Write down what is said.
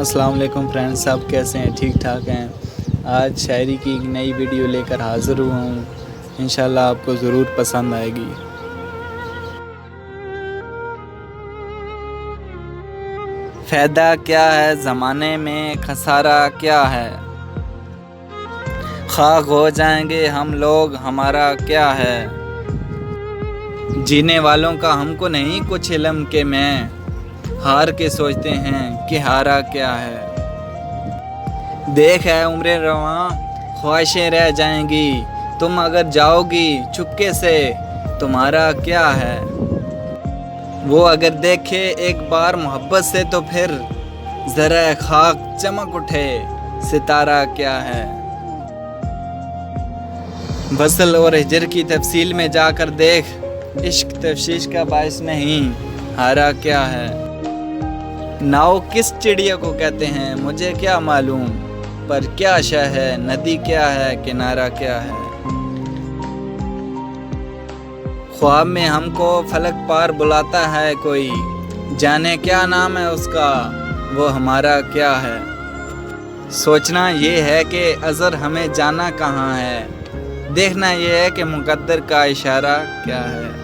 السلام علیکم فرینڈز، سب کیسے ہیں؟ ٹھیک ٹھاک ہیں؟ آج شاعری کی ایک نئی ویڈیو لے کر حاضر ہوا ہوں، انشاءاللہ آپ کو ضرور پسند آئے گی۔ فائدہ کیا ہے زمانے میں، خسارہ کیا ہے؟ خاک ہو جائیں گے ہم لوگ، ہمارا کیا ہے؟ جینے والوں کا ہم کو نہیں کچھ علم کہ میں ہار کے سوچتے ہیں کہ ہارا کیا ہے۔ دیکھ ہے عمر رواں، خواہشیں رہ جائیں گی، تم اگر جاؤ گی چپکے سے تمہارا کیا ہے؟ وہ اگر دیکھے ایک بار محبت سے تو پھر ذرا خاک چمک اٹھے ستارہ کیا ہے؟ وصل اور ہجر کی تفصیل میں جا کر دیکھ، عشق تفشیش کا باعث نہیں، ہارا کیا ہے؟ ناؤ کس چڑیا کو کہتے ہیں مجھے کیا معلوم، پر کیا شے ہے، ندی کیا ہے، کنارہ کیا ہے؟ خواب میں ہم کو فلک پار بلاتا ہے کوئی، جانے کیا نام ہے اس کا، وہ ہمارا کیا ہے؟ سوچنا یہ ہے کہ ازر ہمیں جانا کہاں ہے، دیکھنا یہ ہے کہ مقدر کا اشارہ کیا ہے۔